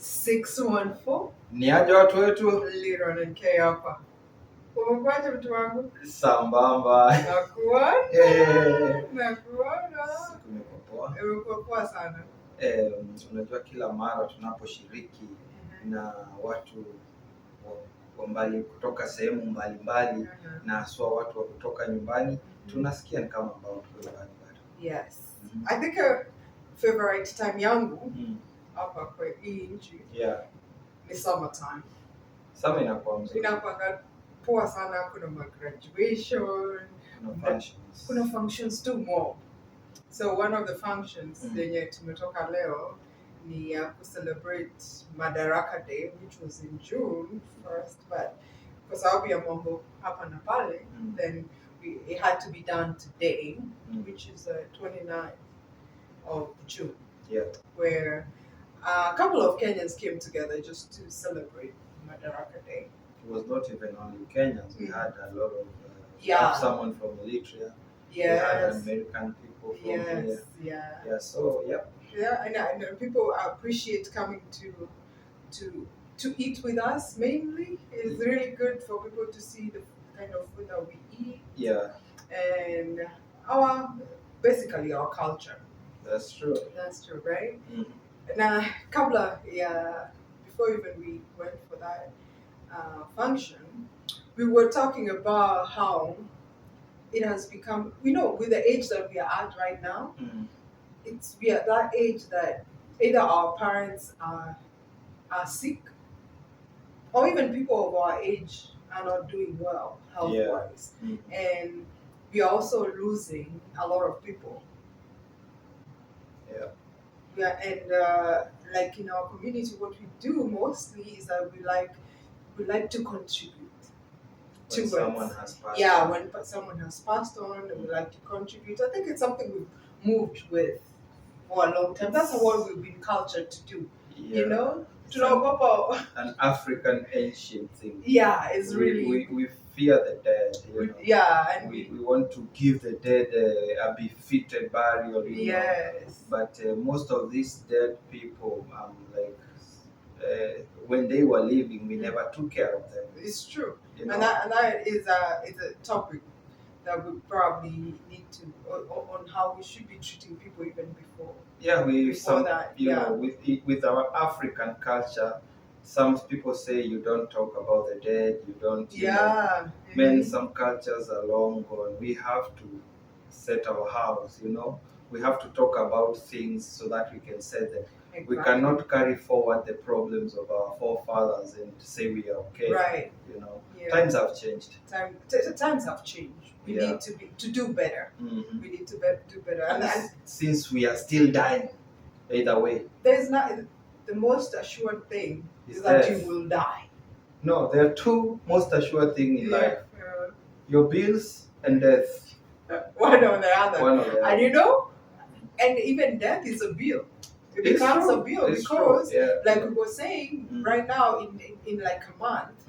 614 Ni aje watu wetu? Liron and K hapa. Umekwaje mtu wangu? Sambamba. Nakuona. Siku imekuwa poa. Imekuwa poa sana. Unajua kila mara tunaposhiriki na watu wa mbali kutoka sehemu mbalimbali na haswa watu wa kutoka nyumbani tunasikia ni kama ambao tuko nyumbani bado. Yes. I think a favorite time yangu hapa kwa hii nchi ni summer time. Summer inakuwa mzuri. Inakuwa poa sana, kuna graduation, kuna functions too more. So one of the functions zenye tumetoka leo ni to celebrate Madaraka Day, which was in June 1st, but kwa sababu ya mambo hapa na pale, then it had to be done today, which is the 29th of June, where a couple of Kenyans came together just to celebrate Madaraka Day. It was not even only Kenyans. We had a lot of someone from Eritrea. Yes. We had American people from here. Yeah. So and people appreciate coming to eat with us. Mainly, it's really good for people to see the kind of food that we eat. Yeah. And basically our culture. That's true. That's true, right? Now, before even we went for that function, we were talking about how it has become, with the age that we are at right now, we are at that age that either our parents are sick, or even people of our age are not doing well health-wise. And we are also losing a lot of people. And like in our community, what we do mostly is that we like to contribute when someone has passed on. When someone has passed on, we like to contribute. I think it's something we've moved with for a long time. That's what we've been cultured to do. An African ancient thing. Yeah, it's really we fear the dead. And we want to give the dead a befitted burial. Yes. But most of these dead people, when they were living, we never took care of them. It's true. And that is a topic that we probably need to on how we should be treating people even before. With our African culture, some people say you don't talk about the dead, you don't. Some cultures are long gone. We have to set our house. We have to talk about things so that we can set them. Exactly. We cannot carry forward the problems of our forefathers and say we are okay. Right. Times have changed. Times have changed. We need to do better. We need to do better. And since we are still dying, either way. There's not the most assured thing is that you will die. No, there are two most assured things in life: your bills and death. One or the other. And and even death is a bill. It becomes a bill because, like we were saying, right now in like a month,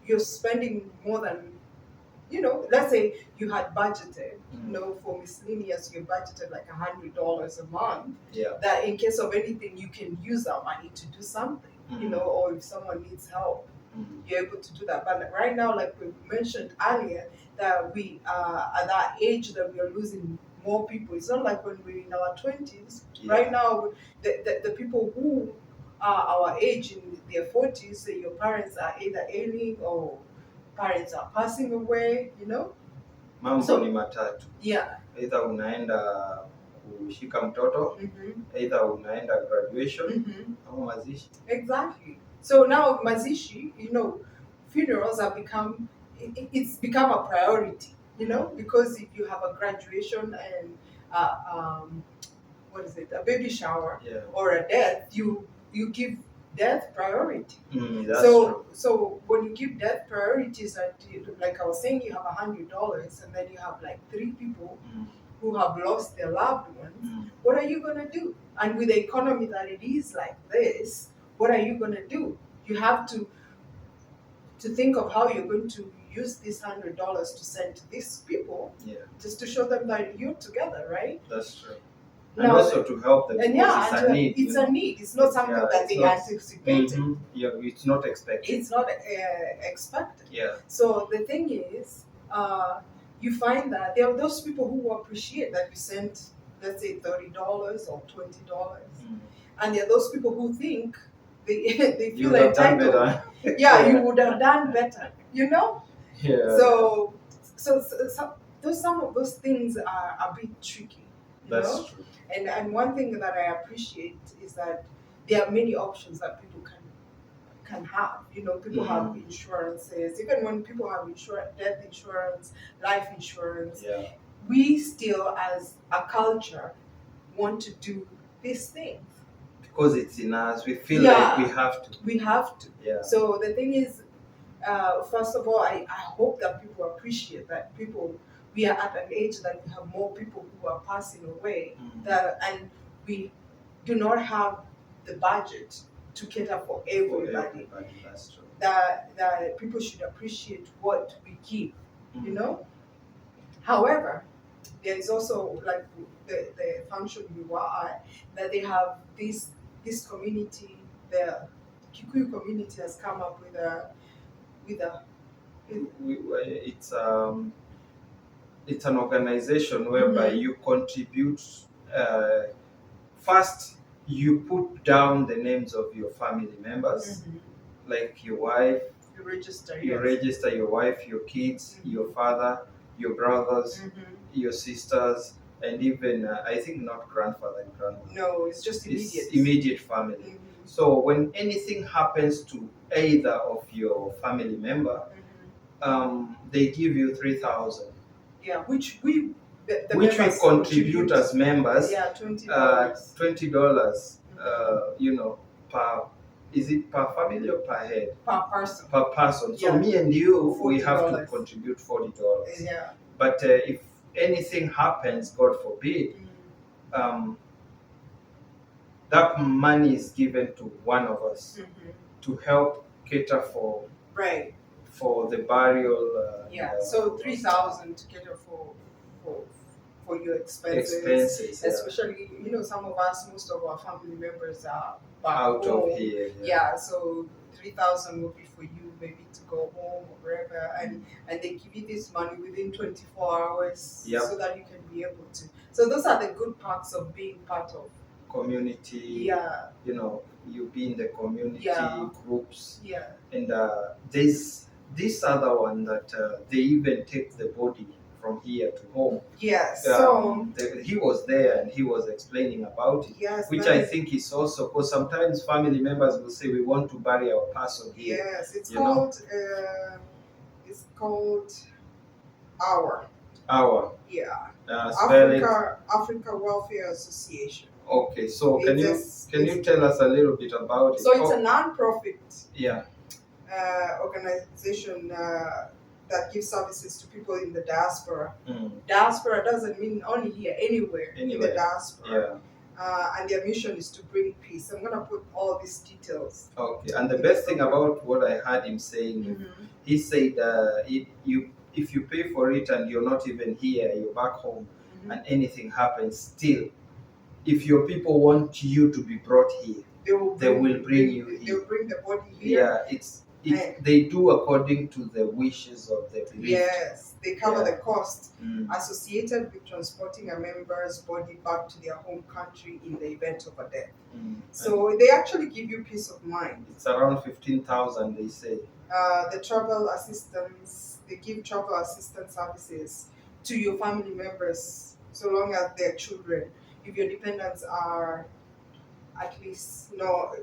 you're spending more than, let's say you had budgeted, for miscellaneous, you budgeted like $100 a month. That in case of anything, you can use that money to do something, or if someone needs help, you're able to do that. But right now, like we mentioned earlier, that we are at that age that we are losing more people. It's not like when we're in our 20s. Right now, the people who are our age in their 40s, say your parents are either ailing or parents are passing away, Mambo ni matatu. Either unaenda kushika mtoto, either unaenda graduation, au mazishi. Exactly. So now mazishi, funerals have become, it's become a priority, because if you have a graduation and a baby shower or a death, you give death priority. So when you give death priorities, like I was saying, you have $100 and then you have like 3 people who have lost their loved ones. What are you gonna do? And with the economy that it is like this, what are you gonna do? You have to think of how you're going to use this $100 to send to these people, just to show them that you're together, right? That's true. And also to help them, because it's a need. It's a need. It's not something that they anticipated. Yeah, it's not expected. It's not expected. Yeah. So the thing is, you find that there are those people who appreciate that you sent, let's say, $30 or $20, and there are those people who think they feel entitled. Yeah, you would have done better. You know. Yeah. So some of those things are a bit tricky. That's true. And one thing that I appreciate is that there are many options that people can have. You know, people have insurances. Even when people have death insurance, life insurance, we still, as a culture, want to do these things. Because it's in us. We feel like we have to. We have to. Yeah. So the thing is, first of all, I hope that people appreciate that we are at an age that we have more people who are passing away, and we do not have the budget to cater for everybody. That's true. That people should appreciate what we give, you know. However, there is also like the function you are at, that they have this community. The Kikuyu community has come up with a it's an organization whereby you contribute. First, you put down the names of your family members, like your wife. You register your wife, your kids, your father, your brothers, your sisters, and even I think not grandfather and grandmother. No, it's just immediate. It's immediate family. So when anything happens to either of your family member, they give you 3,000. Yeah, which we contribute as members. Yeah, $20. You know, is it per family or per head? Per person. Per person. So me and you, we have to contribute $40. Yeah. But if anything happens, God forbid, that money is given to one of us to help cater for the burial. So 3,000 to cater for your expenses. Especially, you know, some of us, most of our family members are out home. Of here. Yeah, so 3,000 will be for you, maybe to go home or wherever, and they give you this money within 24 hours, so that you can be able to. So those are the good parts of being part of community. Yeah. You know, you be in the community groups. Yeah. And there's this other one that they even take the body from here to home. Yes. He was there and he was explaining about it. Yes. Which I think is also, because sometimes family members will say we want to bury our person here. Yes, it's called Our. Yeah. Africa Welfare Association. Okay, so can you tell us a little bit about it? So it's a non-profit organization that gives services to people in the diaspora. Diaspora doesn't mean only here, anywhere. In the diaspora. And their mission is to bring peace. I'm going to put all these details. Okay, and the best thing about what I heard him saying, he said if you pay for it and you're not even here, you're back home, and anything happens, still, if your people want you to be brought here, they will bring you here. They will bring the body here. Yeah, they do according to the wishes of the bereaved. Yes, they cover the cost associated with transporting a member's body back to their home country in the event of a death. So they actually give you peace of mind. It's around 15,000, they say. The travel assistance, they give travel assistance services to your family members, so long as they're children. If your dependents are at least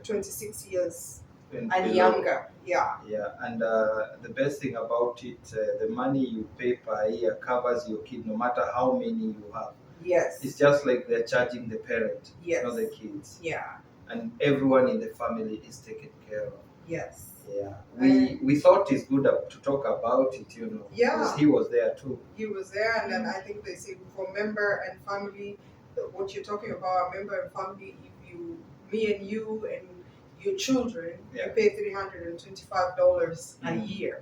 26 years and younger. Yeah, and the best thing about it, the money you pay per year covers your kid no matter how many you have. Yes. It's just like they're charging the parent, not the kids. Yeah. And everyone in the family is taken care of. Yes. Yeah. We thought it's good to talk about it, because he was there too. He was there, and then I think they say for member and family, what you're talking about, member and family, me and you and your children, you pay $325 a year.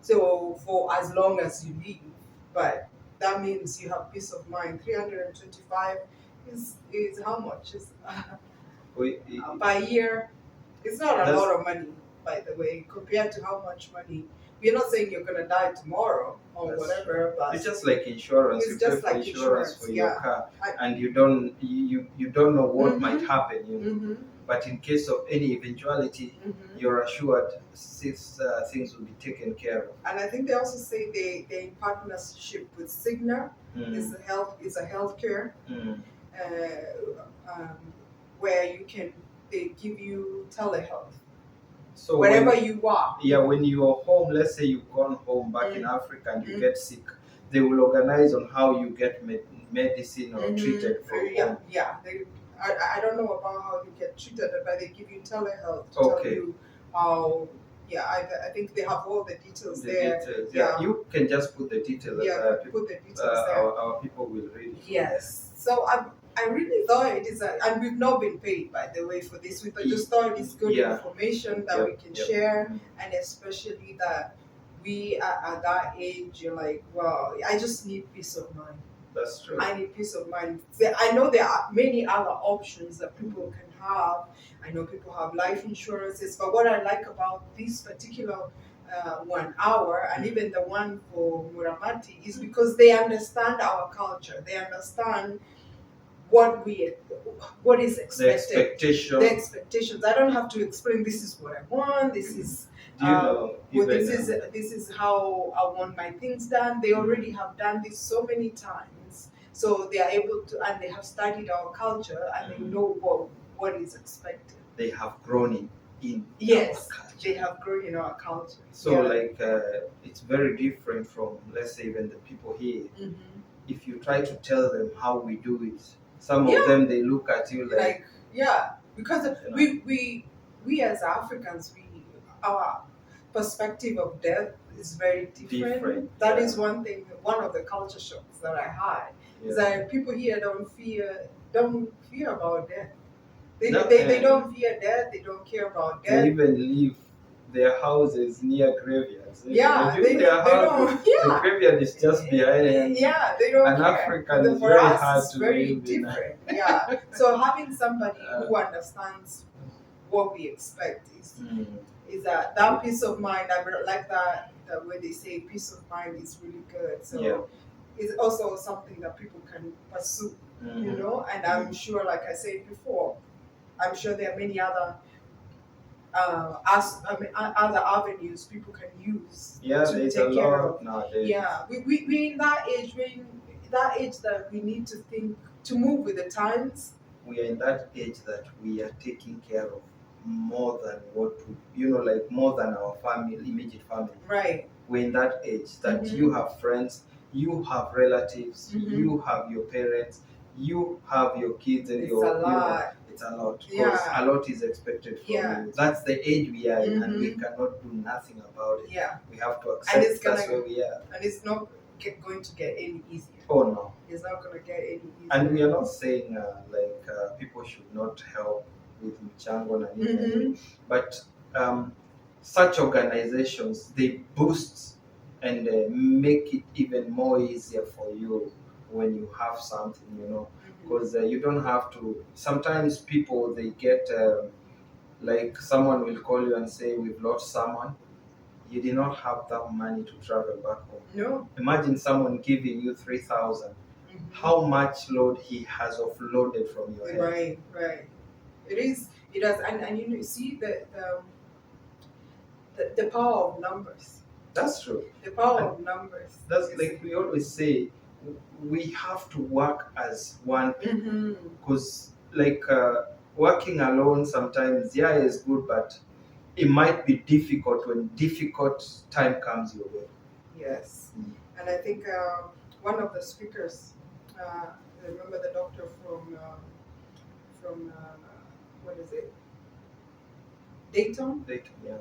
So for as long as you live, but that means you have peace of mind. $325 is how much? Is We, per year? It's not a lot of money, by the way, compared to how much money. We're not saying you're gonna die tomorrow or whatever, but it's just like insurance. It's you just pay for like insurance for your yeah. car, and you don't know what might happen. You know? But in case of any eventuality, you're assured things will be taken care of. And I think they also say they're in partnership with Cigna. It's a healthcare where they give you telehealth. So wherever you are. Yeah, when you are home, let's say you've gone home back in Africa and you get sick, they will organize on how you get medicine or treated from home. Yeah. I don't know about how you get treated, but they give you telehealth to tell you how. Yeah, I think they have all the details there. Details. Yeah, you can just put the details. Put the details there. Our people will read it. Yes. So I really thought it is, and we've not been paid, by the way, for this. We just thought it's good information that we can share, and especially that we are at that age. You're like, wow, I just need peace of mind. That's true. I need peace of mind. I know there are many other options that people can have. I know people have life insurances, but what I like about this particular 1 hour and even the one for Muramati is because they understand our culture. They understand what is expected. The expectations. I don't have to explain. This is what I want. This is. This is how I want my things done. They already have done this so many times, so they are able to, and they have studied our culture, and they know what is expected. They have grown in our culture. They have grown in our culture. So it's very different from, let's say, even the people here. If you try to tell them how we do it, some of them they look at you like because we as Africans, our perspective of death is very different. That is one thing. One of the culture shocks that I had is that people here don't fear about death. They don't fear death. They don't care about death. They even leave their houses near graveyards. The graveyard is just behind them. Yeah, they don't care. African is very hard to very live different. Yeah. So having somebody who understands what we expect is that peace of mind. I really like that when they say peace of mind is really good. So it's also something that people can pursue, you know. And I'm sure, like I said before, I'm sure there are many other other avenues people can use to take care of. Nowadays. Yeah, we in that age. That we need to think to move with the times. We are in that age that we are taking care of more than more than our immediate family. Right. We're in that age that you have friends, you have relatives, you have your parents, you have your kids, and it's a lot. It's a lot because a lot is expected from you. That's the age we are in, and we cannot do nothing about it. Yeah, we have to accept that's where we are. And it's not going to get any easier. Oh no, it's not going to get any easier. And we are not saying people should not help with mchango and anything, but such organizations, they boost and make it even more easier for you when you have something, because you don't have to. Sometimes people, they get like someone will call you and say, we've lost someone. You did not have that money to travel back home. No. Imagine someone giving you 3,000. How much load he has offloaded from your head. Right. It does, and you see the power of numbers. That's true. The power of numbers. That's like we always say, we have to work as one people, because working alone sometimes is good, but it might be difficult when difficult time comes your way. Yes. And I think one of the speakers, I remember the doctor from what is it? Dayton,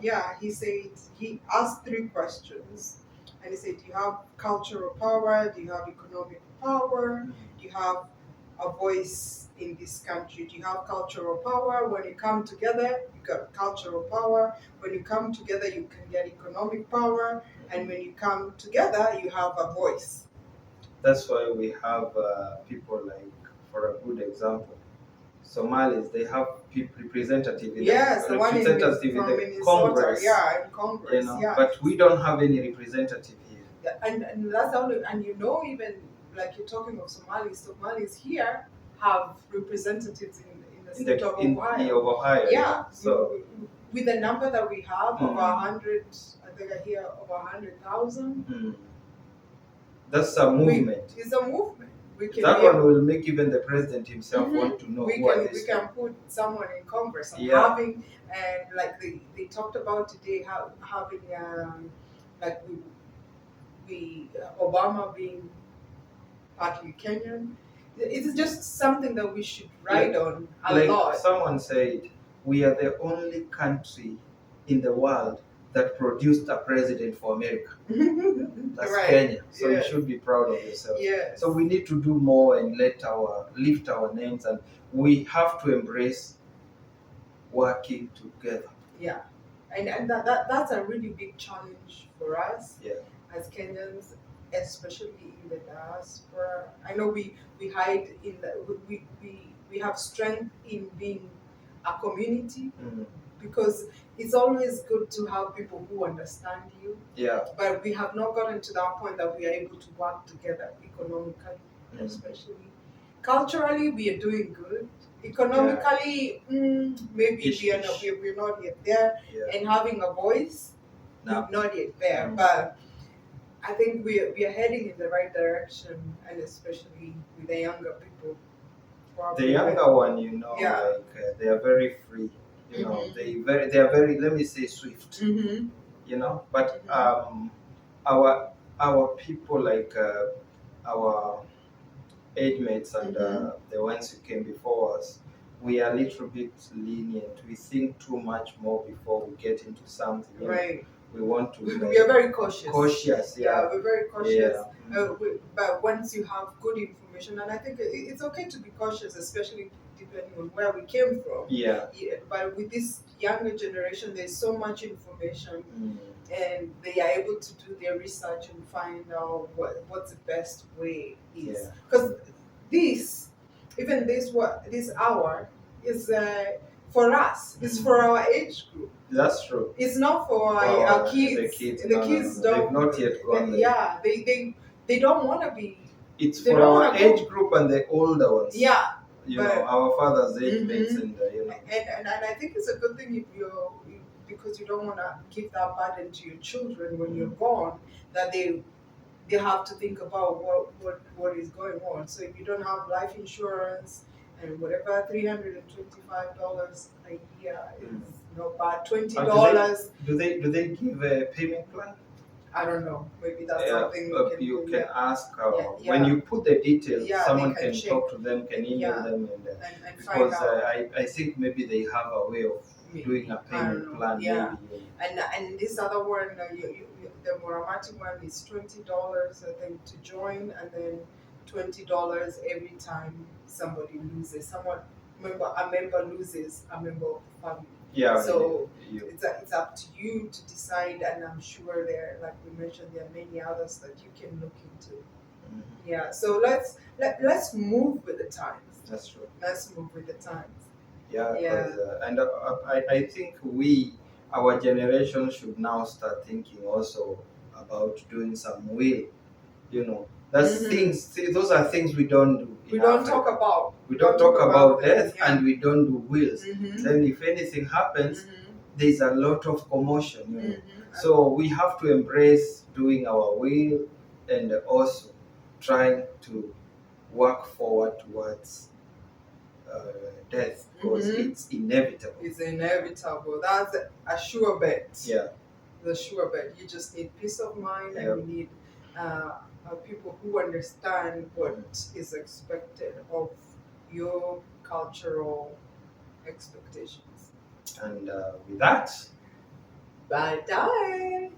yeah. He said, he asked 3 questions, and he said, do you have cultural power? Do you have economic power? Do you have a voice in this country? Do you have cultural power? When you come together, you got cultural power. When you come together, you can get economic power, and when you come together, you have a voice. That's why we have people like for a good example, Somalis, they have representative in the one in the Congress. Yeah, in Congress. Yeah. But we don't have any representative here. Yeah, and that's only, and even like you're talking of Somalis here have representatives in the state of Ohio. Yeah. So with the number that we have, over 100, I think I hear over 100,000. That's a movement. It's a movement. That one will make even the president himself want to know who are these. We can put someone in Congress and having, and like they talked about today, having like we Obama being partly Kenyan. It's just something that we should write on a lot. Someone said, we are the only country in the world that produced a president for America. That's Kenya. So you should be proud of yourself. Yeah. So we need to do more and lift our names, and we have to embrace working together. Yeah. And that's a really big challenge for us as Kenyans, especially in the diaspora. I know we hide in we have strength in being a community, because it's always good to have people who understand you. Yeah. But we have not gotten to that point that we are able to work together economically, especially. Culturally, we are doing good. Economically, maybe we're not yet there. Yeah. And having a voice, not yet there. But I think we are heading in the right direction, and especially with the younger people. The younger one, they are very free. They are very, let me say, swift. But our people, like our age mates and the ones who came before us, we are a little bit lenient. We think too much more before we get into something. Right. We want to. We are very cautious. Yeah, we're very cautious. Yeah. But once you have good information, and I think it's okay to be cautious, especially depending on where we came from. Yeah. But with this younger generation, there's so much information, and they are able to do their research and find out what's the best way is. Because this hour is for us. It's for our age group. That's true. It's not for our kids. The kids don't. They've not yet gone there. Yeah, they don't want to be. It's for our age group and the older ones. Yeah. Our father's age mates and And I think it's a good thing because you don't want to give that burden to your children when you're gone, that they have to think about what is going on. So if you don't have life insurance and whatever, $325 a year is not bad. $20. Do they give a payment plan? I don't know. Maybe that's something you can ask. When you put the details, someone can talk to them, can email them, and because I think maybe they have a way of doing a payment plan. Yeah. Maybe. And this other one, the Muramati one is $20, I think, to join, and then $20 every time somebody loses. A member loses a member of the family. Yeah. So it's up to you to decide, and I'm sure like we mentioned, there are many others that you can look into. Yeah. So let's move with the times. That's true. Let's move with the times. Yeah. And I think our generation should now start thinking also about doing some will. That's things. Those are things we don't do. We don't talk about. We don't talk about death, and we don't do wills. Then, if anything happens, there's a lot of commotion. So we have to embrace doing our will, and also trying to work forward towards death, because it's inevitable. It's inevitable. That's a sure bet. Yeah, the sure bet. You just need peace of mind, and you need people who understand what is expected of your cultural expectations. And with that, bye-bye.